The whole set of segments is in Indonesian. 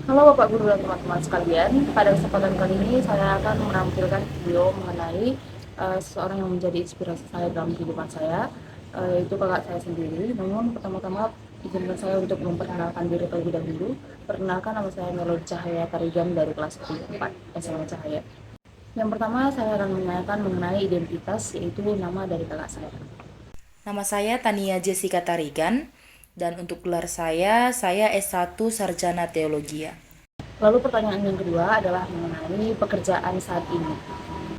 Halo Bapak Guru dan teman-teman sekalian, pada kesempatan kali ini saya akan menampilkan video mengenai seseorang yang menjadi inspirasi saya dalam kehidupan saya, yaitu kakak saya sendiri. Namun pertama-tama izinkan saya untuk memperkenalkan diri terlebih dahulu. Perkenalkan, nama saya Melody Cahaya Tarigan dari kelas 4 SMA Cahaya. Yang pertama saya akan menanyakan mengenai identitas, yaitu nama dari kakak saya. Nama saya Tania Jessica Tarigan, dan untuk gelar saya S1 Sarjana Teologia. Lalu pertanyaan yang kedua adalah mengenai pekerjaan saat ini.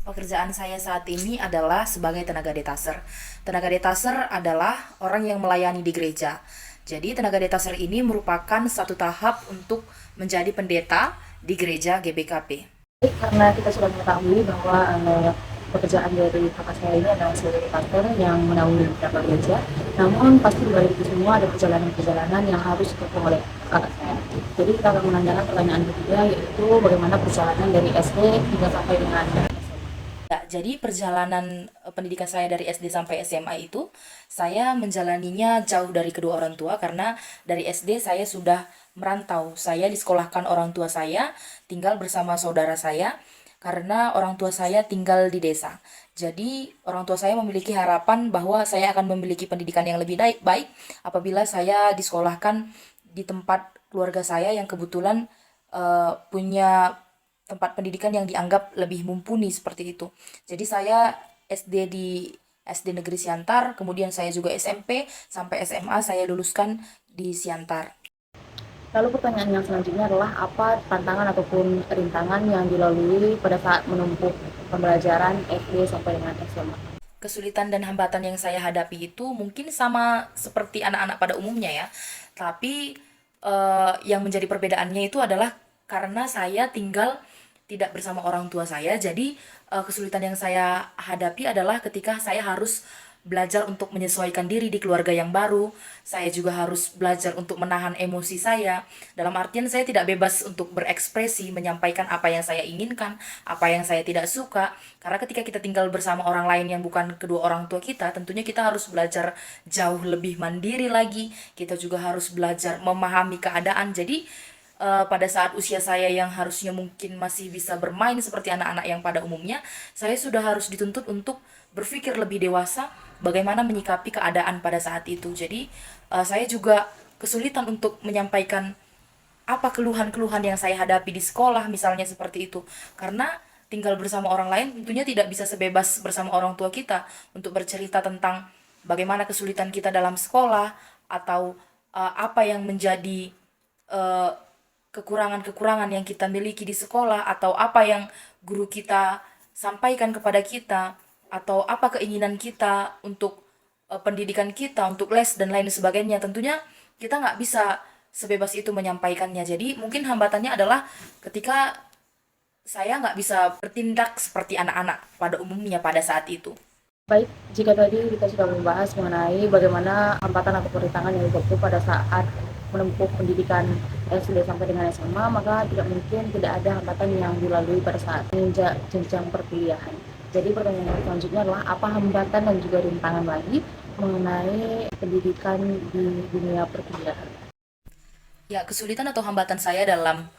Pekerjaan saya saat ini adalah sebagai tenaga detaser. Tenaga detaser adalah orang yang melayani di gereja. Jadi tenaga detaser ini merupakan satu tahap untuk menjadi pendeta di gereja GBKP. Karena kita sudah mengetahui bahwa pekerjaan dari kakak saya ini adalah sebagai pastor yang menaungi beberapa gereja, namun pasti di balik itu semua ada perjalanan-perjalanan yang harus ditempuh oleh kakak saya. Jadi kita akan menanyakan pertanyaan ketiga, yaitu bagaimana perjalanan dari SD hingga sampai dengan SMA. Ya, jadi perjalanan pendidikan saya dari SD sampai SMA itu, saya menjalaninya jauh dari kedua orang tua karena dari SD saya sudah merantau. Saya disekolahkan orang tua saya, tinggal bersama saudara saya, karena orang tua saya tinggal di desa. Jadi orang tua saya memiliki harapan bahwa saya akan memiliki pendidikan yang lebih baik apabila saya disekolahkan di tempat keluarga saya yang kebetulan punya tempat pendidikan yang dianggap lebih mumpuni seperti itu. Jadi saya SD Negeri Siantar, kemudian saya juga SMP sampai SMA saya luluskan di Siantar. Lalu pertanyaan yang selanjutnya adalah apa tantangan ataupun rintangan yang dilalui pada saat menempuh pembelajaran SD sampai dengan SMA. Kesulitan dan hambatan yang saya hadapi itu mungkin sama seperti anak-anak pada umumnya ya. Tapi yang menjadi perbedaannya itu adalah karena saya tinggal tidak bersama orang tua saya. Jadi kesulitan yang saya hadapi adalah ketika saya harus belajar untuk menyesuaikan diri di keluarga yang baru. Saya juga harus belajar untuk menahan emosi saya. Dalam artian saya tidak bebas untuk berekspresi, menyampaikan apa yang saya inginkan, apa yang saya tidak suka. Karena ketika kita tinggal bersama orang lain yang bukan kedua orang tua kita, tentunya kita harus belajar jauh lebih mandiri lagi. Kita juga harus belajar memahami keadaan. Jadi pada saat usia saya yang harusnya mungkin masih bisa bermain seperti anak-anak yang pada umumnya, saya sudah harus dituntut untuk berpikir lebih dewasa bagaimana menyikapi keadaan pada saat itu. Jadi saya juga kesulitan untuk menyampaikan apa keluhan-keluhan yang saya hadapi di sekolah misalnya seperti itu. Karena tinggal bersama orang lain tentunya tidak bisa sebebas bersama orang tua kita untuk bercerita tentang bagaimana kesulitan kita dalam sekolah atau apa yang menjadi eh, kekurangan-kekurangan yang kita miliki di sekolah atau apa yang guru kita sampaikan kepada kita atau apa keinginan kita untuk pendidikan kita, untuk les dan lain sebagainya. Tentunya kita nggak bisa sebebas itu menyampaikannya. Jadi mungkin hambatannya adalah ketika saya nggak bisa bertindak seperti anak-anak pada umumnya pada saat itu. Baik, jika tadi kita sudah membahas mengenai bagaimana hambatan atau rintangan yang ditempuh pada saat menempuh pendidikan SD sampai dengan SMA, maka tidak mungkin tidak ada hambatan yang dilalui pada saat menginjak jenjang perkuliahan. Jadi pertanyaan yang selanjutnya adalah apa hambatan dan juga rintangan lagi mengenai pendidikan di dunia perkuliahan. Ya, kesulitan atau hambatan saya dalam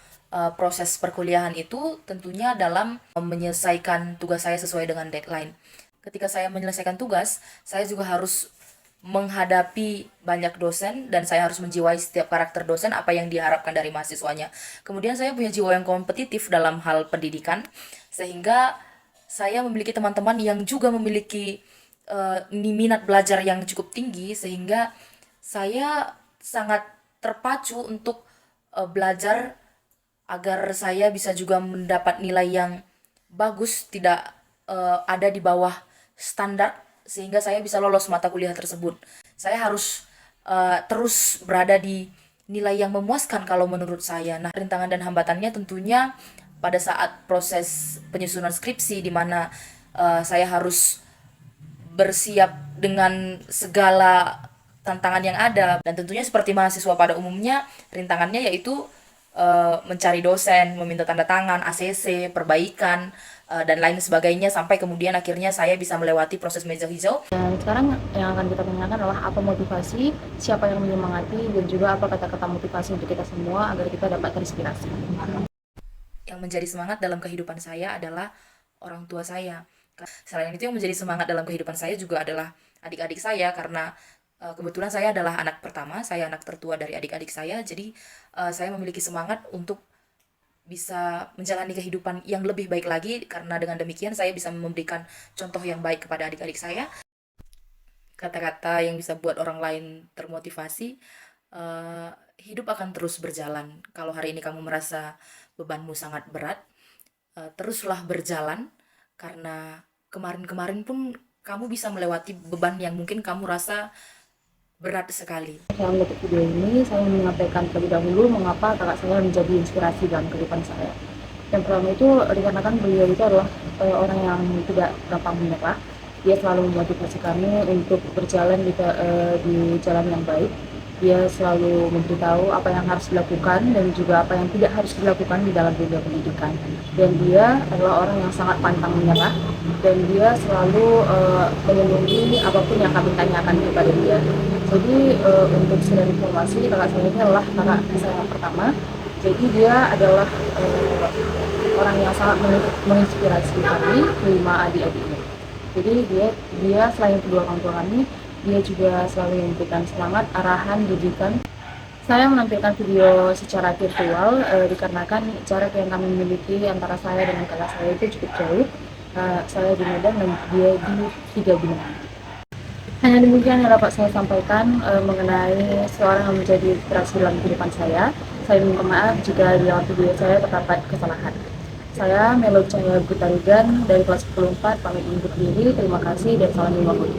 proses perkuliahan itu tentunya dalam menyelesaikan tugas saya sesuai dengan deadline. Ketika saya menyelesaikan tugas, saya juga harus menghadapi banyak dosen dan saya harus menjiwai setiap karakter dosen apa yang diharapkan dari mahasiswanya. Kemudian saya punya jiwa yang kompetitif dalam hal pendidikan sehingga saya memiliki teman-teman yang juga memiliki minat belajar yang cukup tinggi sehingga saya sangat terpacu untuk belajar agar saya bisa juga mendapat nilai yang bagus, tidak ada di bawah standar sehingga saya bisa lolos mata kuliah tersebut. Saya harus terus berada di nilai yang memuaskan kalau menurut saya. Nah, rintangan dan hambatannya tentunya pada saat proses penyusunan skripsi di mana saya harus bersiap dengan segala tantangan yang ada dan tentunya seperti mahasiswa pada umumnya rintangannya yaitu mencari dosen, meminta tanda tangan, ACC, perbaikan, dan lain sebagainya sampai kemudian akhirnya saya bisa melewati proses meja hijau. Dan sekarang yang akan kita tanyakan adalah apa motivasi, siapa yang menyemangati, dan juga apa kata-kata motivasi untuk kita semua agar kita dapat terinspirasi. Yang menjadi semangat dalam kehidupan saya adalah orang tua saya. Selain itu yang menjadi semangat dalam kehidupan saya juga adalah adik-adik saya karena kebetulan saya adalah anak pertama, saya anak tertua dari adik-adik saya. Jadi saya memiliki semangat untuk bisa menjalani kehidupan yang lebih baik lagi karena dengan demikian saya bisa memberikan contoh yang baik kepada adik-adik saya. Kata-kata yang bisa buat orang lain termotivasi, eh, hidup akan terus berjalan. Kalau hari ini kamu merasa bebanmu sangat berat, teruslah berjalan karena kemarin-kemarin pun kamu bisa melewati beban yang mungkin kamu rasa berat sekali. Saya melihat video ini, saya menyampaikan terlebih dahulu mengapa kakak saya menjadi inspirasi dalam kehidupan saya. Yang pertama itu dikarenakan beliau itu adalah orang yang tidak gampang menyerah. Dia selalu memotivasi kami untuk berjalan di jalan yang baik. Dia selalu memberitahu apa yang harus dilakukan dan juga apa yang tidak harus dilakukan di dalam dunia pendidikan. Dan dia adalah orang yang sangat pantang menyerah dan dia selalu memenuhi apapun yang kami tanyakan kepada dia. Jadi untuk sekedar informasi, kakak saya ini adalah kakak saya yang pertama. Jadi dia adalah orang yang sangat menginspirasi kami, kelima adik-adiknya. Jadi dia selain kedua orang tua kami, dia juga selalu memberikan semangat, arahan, didikan. Saya menampilkan video secara virtual dikarenakan jarak yang kami miliki antara saya dengan kakak saya itu cukup jauh. Saya di Medan dan dia di Tiga Gunung. Hanya demikian yang dapat saya sampaikan mengenai seorang yang menjadi inspirasi dalam kehidupan saya. Saya minta maaf jika di dalam video saya terdapat kesalahan. Saya Melo Cahaya Butarugan dari kelas 10 4 pamit undur diri. Terima kasih dan salam membangun.